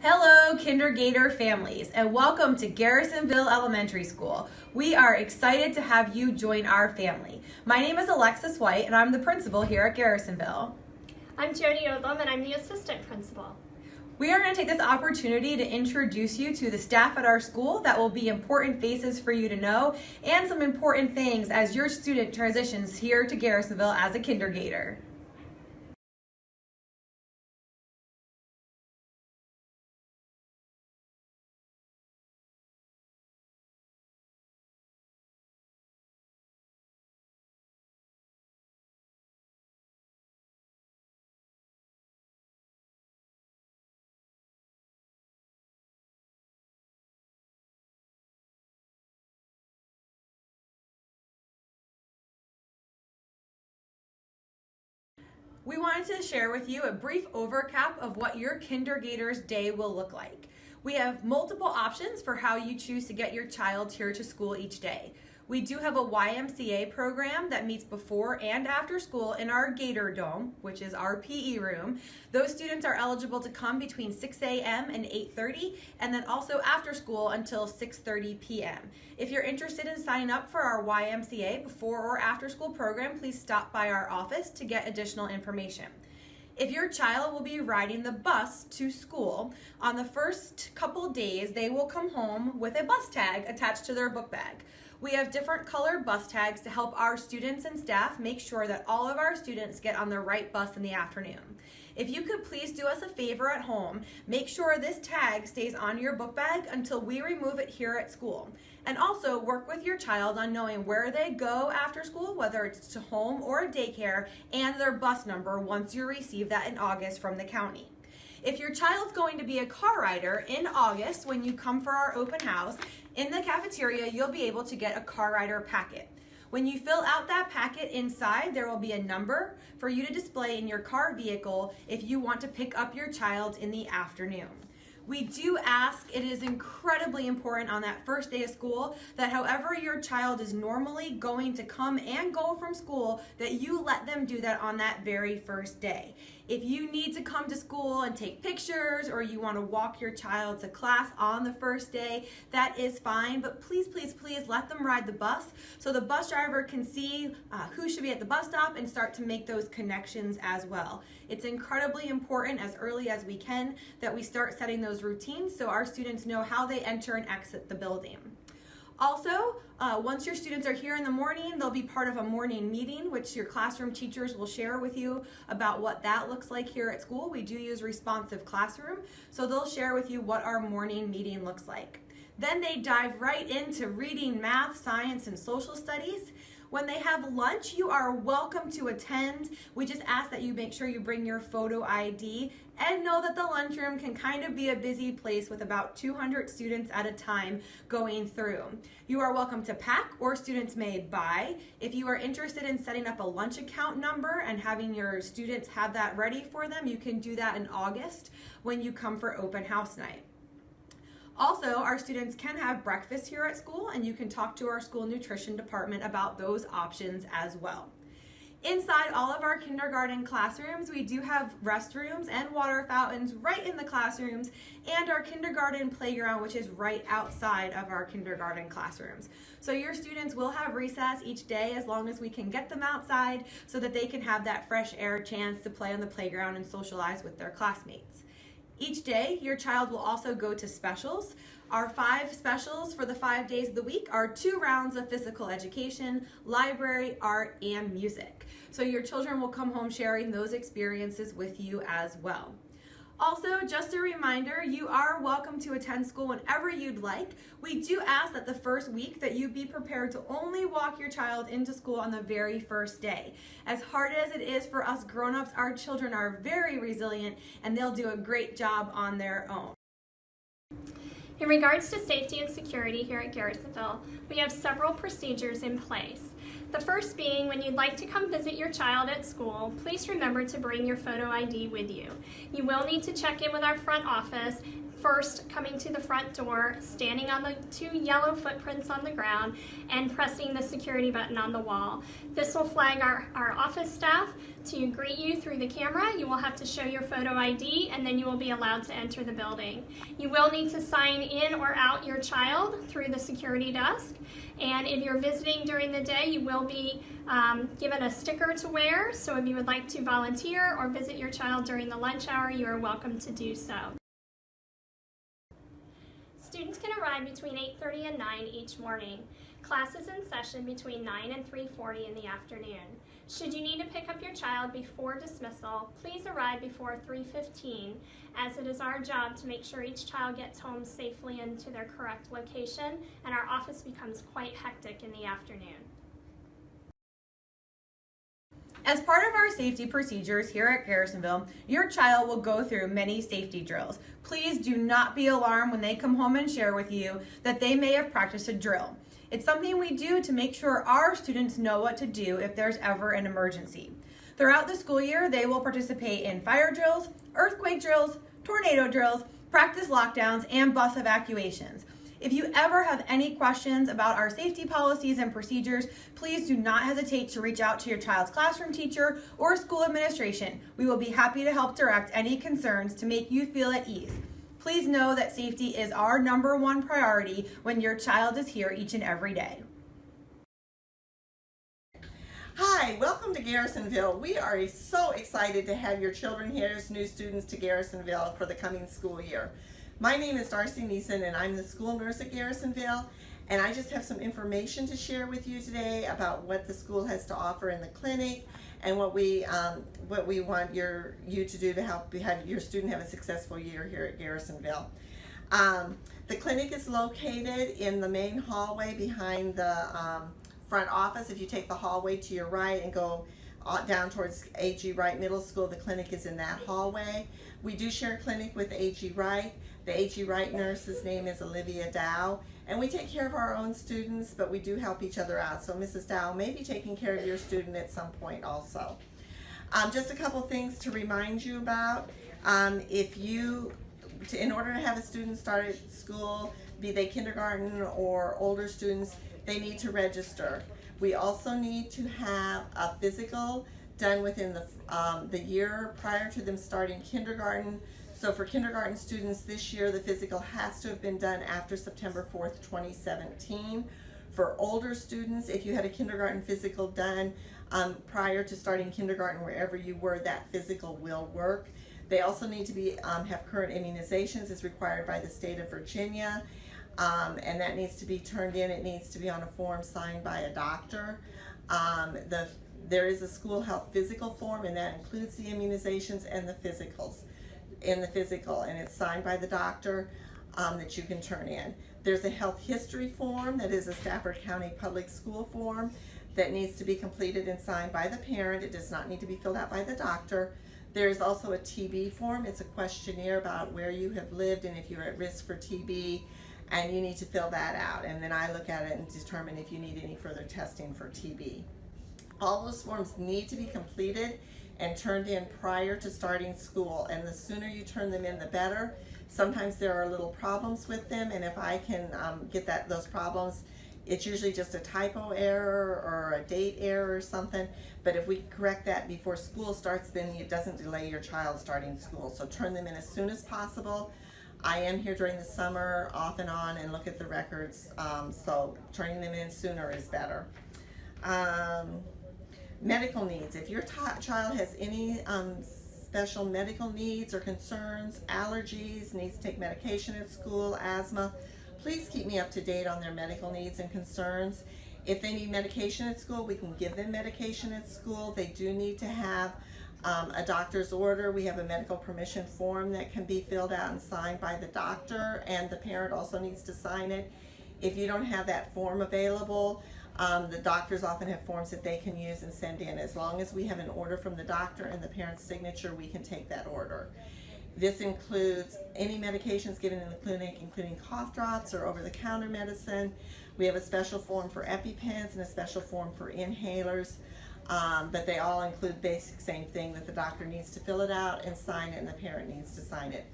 Hello, Kindergarten families, and welcome to Garrisonville Elementary School. We are excited to have you join our family. My name is Alexis White, and I'm the principal here at Garrisonville. I'm Jody Odlum, and I'm the assistant principal. We are going to take this opportunity to introduce you to the staff at our school. That will be important faces for you to know, and some important things as your student transitions here to Garrisonville as a kindergartner. We wanted to share with you a brief overcap of what your kindergartner's day will look like. We have multiple options for how you choose to get your child here to school each day. We do have a YMCA program that meets before and after school in our Gator Dome, which is our PE room. Those students are eligible to come between 6 a.m. and 8:30, and then also after school until 6:30 p.m. If you're interested in signing up for our YMCA before or after school program, please stop by our office to get additional information. If your child will be riding the bus to school, on the first couple days, they will come home with a bus tag attached to their book bag. We have different colored bus tags to help our students and staff make sure that all of our students get on the right bus in the afternoon. If you could please do us a favor at home, make sure this tag stays on your book bag until we remove it here at school. And also work with your child on knowing where they go after school, whether it's to home or daycare, and their bus number once you receive that in August from the county. If your child's going to be a car rider in August when you come for our open house, in the cafeteria you'll be able to get a car rider packet. When you fill out that packet inside, there will be a number for you to display in your car vehicle if you want to pick up your child in the afternoon. We do ask, it is incredibly important on that first day of school that however your child is normally going to come and go from school, that you let them do that on that very first day. If you need to come to school and take pictures or you want to walk your child to class on the first day, that is fine, but please, please, please let them ride the bus so the bus driver can see who should be at the bus stop and start to make those connections as well. It's incredibly important as early as we can that we start setting those routines so our students know how they enter and exit the building. Also, once your students are here in the morning, they'll be part of a morning meeting, which your classroom teachers will share with you about what that looks like here at school. We do use responsive classroom, so they'll share with you what our morning meeting looks like. Then they dive right into reading, math, science, and social studies. When they have lunch, you are welcome to attend. We just ask that you make sure you bring your photo ID and know that the lunchroom can kind of be a busy place with about 200 students at a time going through. You are welcome to pack or students may buy. If you are interested in setting up a lunch account number and having your students have that ready for them, you can do that in August when you come for open house night. Also, our students can have breakfast here at school, and you can talk to our school nutrition department about those options as well. Inside all of our kindergarten classrooms, we do have restrooms and water fountains right in the classrooms, and our kindergarten playground, which is right outside of our kindergarten classrooms. So your students will have recess each day as long as we can get them outside so that they can have that fresh air chance to play on the playground and socialize with their classmates. Each day, your child will also go to specials. Our 5 specials for the 5 days of the week are 2 rounds of physical education, library, art, and music. So your children will come home sharing those experiences with you as well. Also, just a reminder, you are welcome to attend school whenever you'd like. We do ask that the first week that you be prepared to only walk your child into school on the very first day. As hard as it is for us grown-ups, our children are very resilient and they'll do a great job on their own. In regards to safety and security here at Garrisonville, we have several procedures in place. The first being, when you'd like to come visit your child at school, please remember to bring your photo ID with you. You will need to check in with our front office first coming to the front door, standing on the 2 yellow footprints on the ground, and pressing the security button on the wall. This will flag our office staff to greet you through the camera. You will have to show your photo ID, and then you will be allowed to enter the building. You will need to sign in or out your child through the security desk, and if you're visiting during the day, you will be given a sticker to wear, so if you would like to volunteer or visit your child during the lunch hour, you are welcome to do so. Students can arrive between 8:30 and 9 each morning. Class is in session between 9 and 3:40 in the afternoon. Should you need to pick up your child before dismissal, please arrive before 3:15, as it is our job to make sure each child gets home safely and to their correct location, and our office becomes quite hectic in the afternoon. As part of our safety procedures here at Garrisonville, your child will go through many safety drills. Please do not be alarmed when they come home and share with you that they may have practiced a drill. It's something we do to make sure our students know what to do if there's ever an emergency. Throughout the school year, they will participate in fire drills, earthquake drills, tornado drills, practice lockdowns, and bus evacuations. If you ever have any questions about our safety policies and procedures, please do not hesitate to reach out to your child's classroom teacher or school administration. We will be happy to help direct any concerns to make you feel at ease. Please know that safety is our #1 priority when your child is here each and every day. Hi, welcome to Garrisonville. We are so excited to have your children here as new students to Garrisonville for the coming school year. My name is Darcy Neeson, and I'm the school nurse at Garrisonville, and I just have some information to share with you today about what the school has to offer in the clinic and what we want you to do to help have your student have a successful year here at Garrisonville. The clinic is located in the main hallway behind the front office. If you take the hallway to your right and go down towards A.G. Wright Middle School, the clinic is in that hallway. We do share a clinic with A.G. Wright. The A.G. Wright nurse's name is Olivia Dow, and we take care of our own students, but we do help each other out. So Mrs. Dow may be taking care of your student at some point also. Just a couple things to remind you about. In order to have a student start at school, be they kindergarten or older students, they need to register. We also need to have a physical done within the year prior to them starting kindergarten. So for kindergarten students this year, the physical has to have been done after September 4th, 2017. For older students, if you had a kindergarten physical done prior to starting kindergarten wherever you were, that physical will work. They also need to have current immunizations as required by the state of Virginia. And that needs to be turned in. It needs to be on a form signed by a doctor. There is a school health physical form, and that includes the immunizations and the physicals in the physical, and it's signed by the doctor that you can turn in. There's a health history form that is a Stafford County Public School form that needs to be completed and signed by the parent. It does not need to be filled out by the doctor. There's also a TB form. It's a questionnaire about where you have lived and if you're at risk for TB, and you need to fill that out, and then I look at it and determine if you need any further testing for TB. All those forms need to be completed and turned in prior to starting school, and the sooner you turn them in, the better. Sometimes there are little problems with them, and if I can get those problems, it's usually just a typo error or a date error or something, but if we correct that before school starts, then it doesn't delay your child starting school. So turn them in as soon as possible. I am here during the summer off and on and look at the records, so turning them in sooner is better. Medical needs. If your child has any special medical needs or concerns, allergies, needs to take medication at school, asthma, please keep me up to date on their medical needs and concerns. If they need medication at school, we can give them medication at school. They do need to have a doctor's order. We have a medical permission form that can be filled out and signed by the doctor, and the parent also needs to sign it. If you don't have that form available, the doctors often have forms that they can use and send in. As long as we have an order from the doctor and the parent's signature, we can take that order. This includes any medications given in the clinic, including cough drops or over-the-counter medicine. We have a special form for EpiPens and a special form for inhalers, but they all include basic same thing, that the doctor needs to fill it out and sign it, and the parent needs to sign it.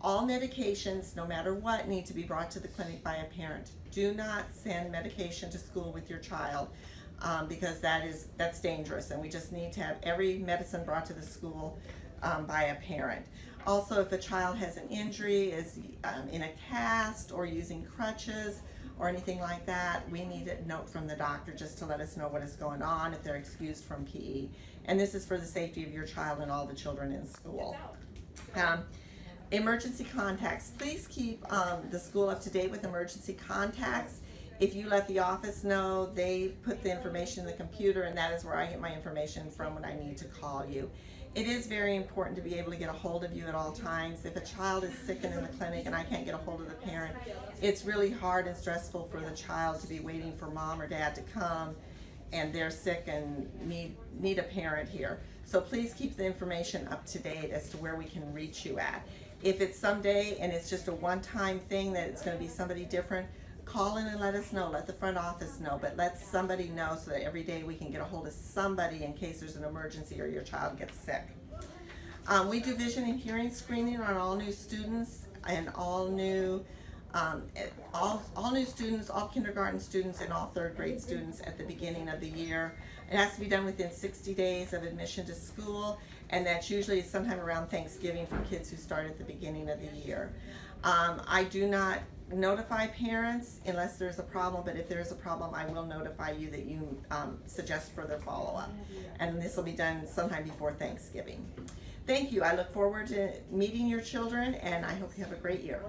All medications, no matter what, need to be brought to the clinic by a parent. Do not send medication to school with your child because that's dangerous, and we just need to have every medicine brought to the school by a parent. Also, if a child has an injury, is in a cast or using crutches or anything like that, we need a note from the doctor just to let us know what is going on if they're excused from PE. And this is for the safety of your child and all the children in school. Emergency contacts. Please keep the school up to date with emergency contacts. If you let the office know, they put the information in the computer, and that is where I get my information from when I need to call you. It is very important to be able to get a hold of you at all times. If a child is sick and in the clinic and I can't get a hold of the parent, it's really hard and stressful for the child to be waiting for mom or dad to come and they're sick and need a parent here. So please keep the information up to date as to where we can reach you at. If it's someday and it's just a one-time thing that it's going to be somebody different, call in and let us know. Let the front office know, but let somebody know so that every day we can get a hold of somebody in case there's an emergency or your child gets sick. We do vision and hearing screening on all new students and all new students, all kindergarten students and all third grade students at the beginning of the year. It has to be done within 60 days of admission to school, and that's usually sometime around Thanksgiving for kids who start at the beginning of the year. I do not notify parents unless there's a problem, but if there's a problem, I will notify you that you suggest further follow-up. And this will be done sometime before Thanksgiving. Thank you. I look forward to meeting your children, and I hope you have a great year.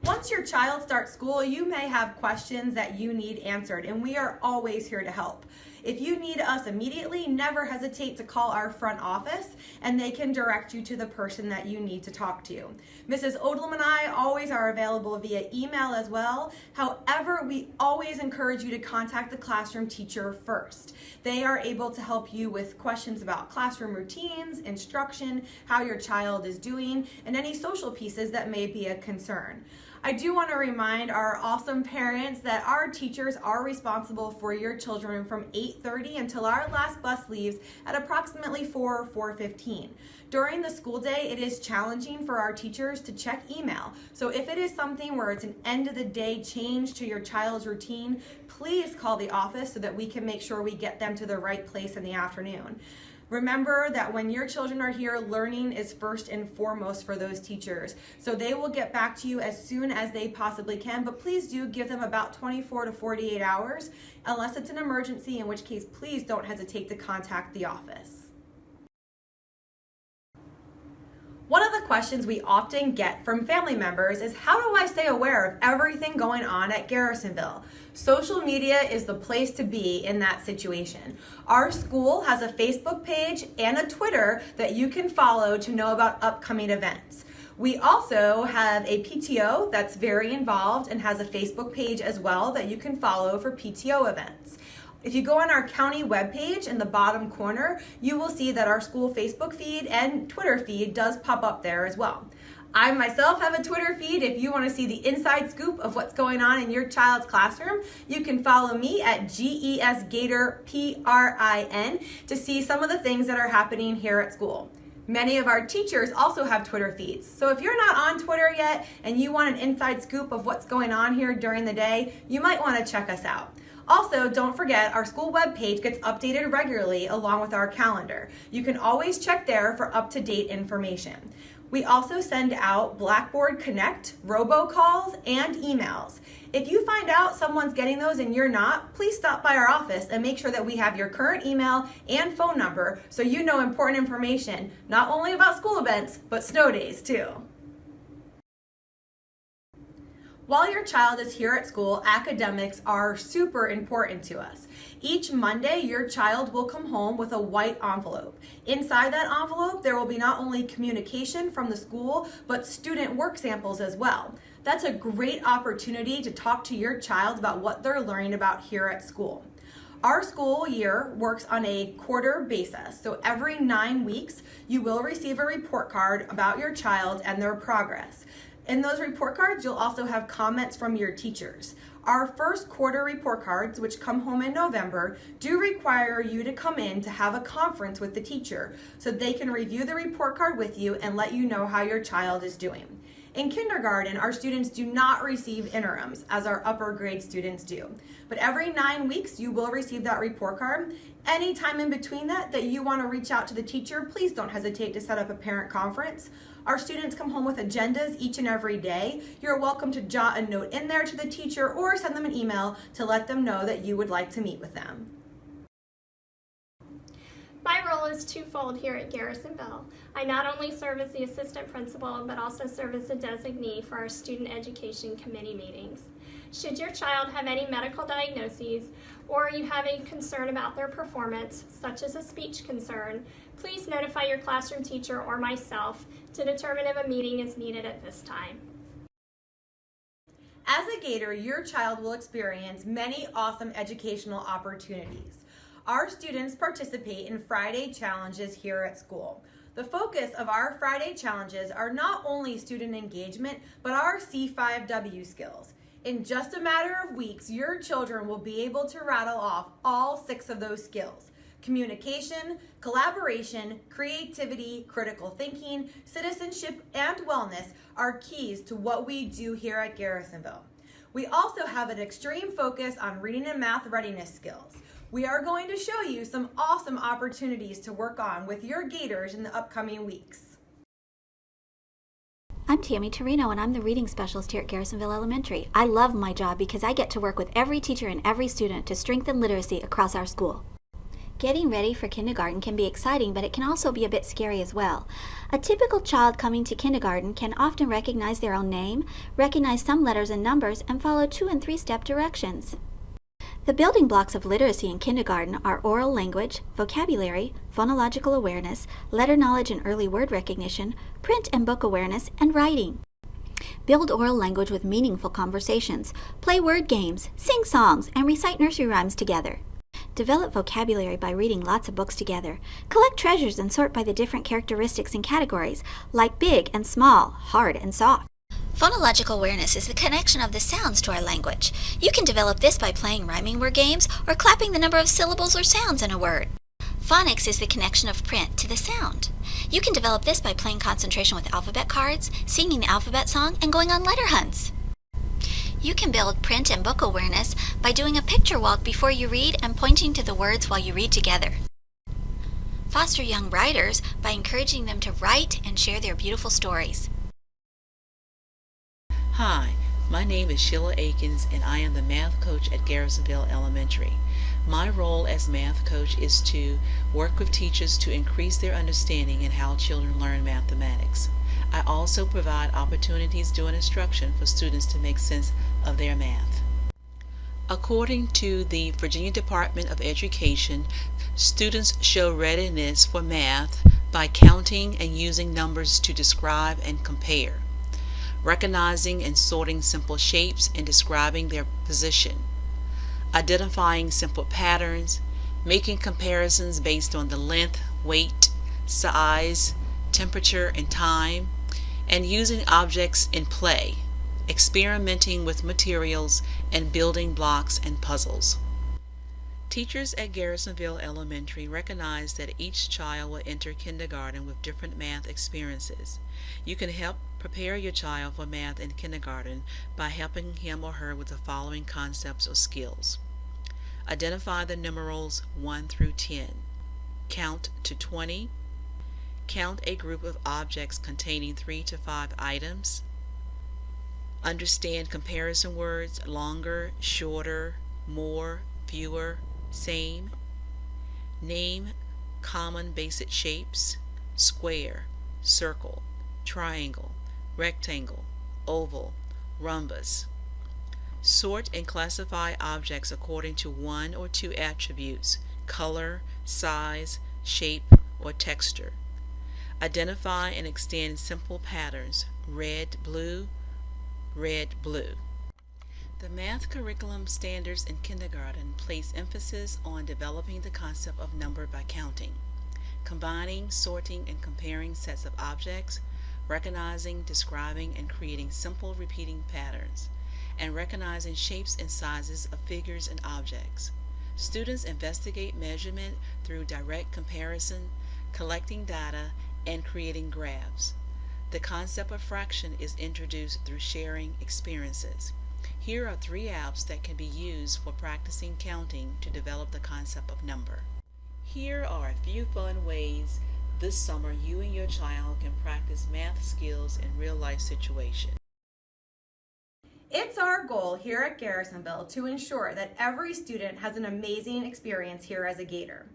Once your child starts school, you may have questions that you need answered, and we are always here to help. If you need us immediately, never hesitate to call our front office, and they can direct you to the person that you need to talk to. Mrs. Odlum and I always are available via email as well. However, we always encourage you to contact the classroom teacher first. They are able to help you with questions about classroom routines, instruction, how your child is doing, and any social pieces that may be a concern. I do want to remind our awesome parents that our teachers are responsible for your children from 8:30 until our last bus leaves at approximately 4 or 4:15. During the school day, it is challenging for our teachers to check email. So if it is something where it's an end of the day change to your child's routine, please call the office so that we can make sure we get them to the right place in the afternoon. Remember that when your children are here, learning is first and foremost for those teachers. So they will get back to you as soon as they possibly can, but please do give them about 24 to 48 hours, unless it's an emergency, in which case please don't hesitate to contact the office. One of the questions we often get from family members is, how do I stay aware of everything going on at Garrisonville? Social media is the place to be in that situation. Our school has a Facebook page and a Twitter that you can follow to know about upcoming events. We also have a PTO that's very involved and has a Facebook page as well that you can follow for PTO events. If you go on our county webpage in the bottom corner, you will see that our school Facebook feed and Twitter feed does pop up there as well. I myself have a Twitter feed. If you want to see the inside scoop of what's going on in your child's classroom, you can follow me at GESGatorPRIN to see some of the things that are happening here at school. Many of our teachers also have Twitter feeds. So if you're not on Twitter yet and you want an inside scoop of what's going on here during the day, you might want to check us out. Also, don't forget our school webpage gets updated regularly along with our calendar. You can always check there for up-to-date information. We also send out Blackboard Connect, robocalls, and emails. If you find out someone's getting those and you're not, please stop by our office and make sure that we have your current email and phone number so you know important information, not only about school events, but snow days too. While your child is here at school, academics are super important to us. Each Monday, your child will come home with a white envelope. Inside that envelope, there will be not only communication from the school, but student work samples as well. That's a great opportunity to talk to your child about what they're learning about here at school. Our school year works on a quarter basis, so every 9 weeks, you will receive a report card about your child and their progress. In those report cards, you'll also have comments from your teachers. Our first quarter report cards, which come home in November, do require you to come in to have a conference with the teacher so they can review the report card with you and let you know how your child is doing. In kindergarten, our students do not receive interims as our upper grade students do. But every 9 weeks, you will receive that report card. Anytime in between that you want to reach out to the teacher, please don't hesitate to set up a parent conference. Our students come home with agendas each and every day. You're welcome to jot a note in there to the teacher or send them an email to let them know that you would like to meet with them. My role is twofold here at Garrisonville. I not only serve as the assistant principal, but also serve as a designee for our student education committee meetings. Should your child have any medical diagnoses or you have a concern about their performance, such as a speech concern, please notify your classroom teacher or myself to determine if a meeting is needed at this time. As a Gator, your child will experience many awesome educational opportunities. Our students participate in Friday challenges here at school. The focus of our Friday challenges are not only student engagement, but our C5W skills. In just a matter of weeks, your children will be able to rattle off all 6 of those skills. Communication, collaboration, creativity, critical thinking, citizenship, and wellness are keys to what we do here at Garrisonville. We also have an extreme focus on reading and math readiness skills. We are going to show you some awesome opportunities to work on with your Gators in the upcoming weeks. I'm Tammy Torino, and I'm the reading specialist here at Garrisonville Elementary. I love my job because I get to work with every teacher and every student to strengthen literacy across our school. Getting ready for kindergarten can be exciting, but it can also be a bit scary as well. A typical child coming to kindergarten can often recognize their own name, recognize some letters and numbers, and follow 2- and 3-step directions. The building blocks of literacy in kindergarten are oral language, vocabulary, phonological awareness, letter knowledge and early word recognition, print and book awareness, and writing. Build oral language with meaningful conversations, play word games, sing songs, and recite nursery rhymes together. Develop vocabulary by reading lots of books together. Collect treasures and sort by the different characteristics and categories, like big and small, hard and soft. Phonological awareness is the connection of the sounds to our language. You can develop this by playing rhyming word games or clapping the number of syllables or sounds in a word. Phonics is the connection of print to the sound. You can develop this by playing concentration with alphabet cards, singing the alphabet song, and going on letter hunts. You can build print and book awareness by doing a picture walk before you read and pointing to the words while you read together. Foster young writers by encouraging them to write and share their beautiful stories. Hi, my name is Sheila Akins and I am the math coach at Garrisonville Elementary. My role as math coach is to work with teachers to increase their understanding in how children learn mathematics. I also provide opportunities during instruction for students to make sense of their math. According to the Virginia Department of Education, students show readiness for math by counting and using numbers to describe and compare, recognizing and sorting simple shapes and describing their position, identifying simple patterns, making comparisons based on the length, weight, size, temperature, and time, and using objects in play, experimenting with materials, and building blocks and puzzles. Teachers at Garrisonville Elementary recognize that each child will enter kindergarten with different math experiences. You can help prepare your child for math in kindergarten by helping him or her with the following concepts or skills. Identify the numerals 1 through 10. Count to 20. Count a group of objects containing 3 to 5 items. Understand comparison words: longer, shorter, more, fewer, same. Name common basic shapes: square, circle, triangle, rectangle, oval, rhombus. Sort and classify objects according to 1 or 2 attributes: color, size, shape, or texture. Identify and extend simple patterns: red, blue, red, blue. The math curriculum standards in kindergarten place emphasis on developing the concept of number by counting, combining, sorting, and comparing sets of objects, recognizing, describing, and creating simple repeating patterns, and recognizing shapes and sizes of figures and objects. Students investigate measurement through direct comparison, collecting data, and creating graphs. The concept of fraction is introduced through sharing experiences. Here are 3 apps that can be used for practicing counting to develop the concept of number. Here are a few fun ways this summer you and your child can practice math skills in real-life situations. It's our goal here at Garrisonville to ensure that every student has an amazing experience here as a Gator.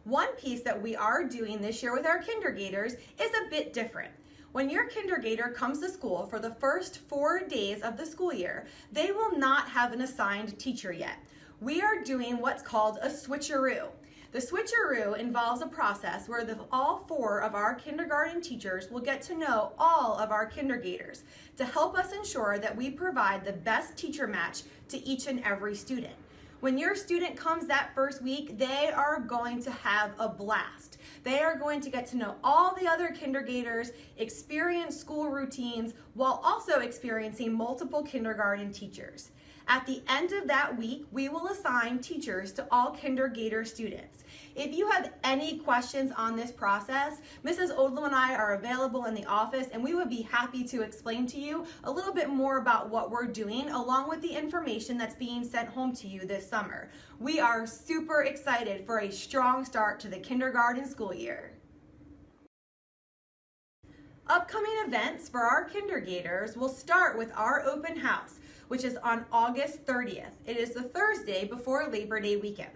One piece that we are doing this year with our kindergartners is a bit different. When your kindergartner comes to school for the first 4 days of the school year, they will not have an assigned teacher yet. We are doing what's called a switcheroo. The switcheroo involves a process where all 4 of our kindergarten teachers will get to know all of our kindergartners to help us ensure that we provide the best teacher match to each and every student. When your student comes that first week, they are going to have a blast. They are going to get to know all the other kindergartners, experience school routines, while also experiencing multiple kindergarten teachers. At the end of that week, we will assign teachers to all kindergarten students. If you have any questions on this process, Mrs. Odlum and I are available in the office, and we would be happy to explain to you a little bit more about what we're doing, along with the information that's being sent home to you this summer. We are super excited for a strong start to the kindergarten school year. Upcoming events for our kindergartners will start with our open house, which is on August 30th. It is the Thursday before Labor Day weekend.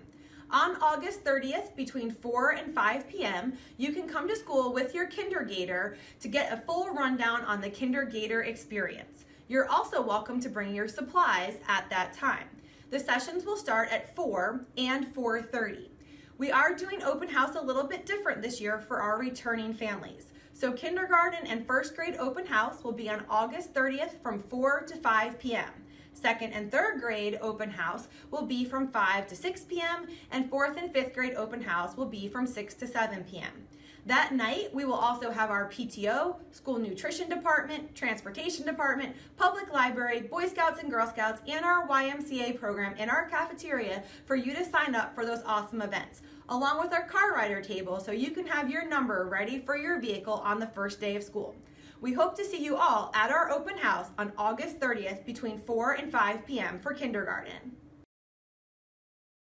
On August 30th, between 4 and 5 p.m., you can come to school with your kindergartner to get a full rundown on the kindergarten experience. You're also welcome to bring your supplies at that time. The sessions will start at 4 and 4:30. We are doing open house a little bit different this year for our returning families. So kindergarten and first grade open house will be on August 30th from 4 to 5 p.m. Second and third grade open house will be from 5 to 6 p.m. and fourth and fifth grade open house will be from 6 to 7 p.m. That night, we will also have our PTO, school nutrition department, transportation department, public library, Boy Scouts and Girl Scouts, and our YMCA program in our cafeteria for you to sign up for those awesome events, along with our car rider table so you can have your number ready for your vehicle on the first day of school. We hope to see you all at our open house on August 30th between 4 and 5 p.m. for kindergarten.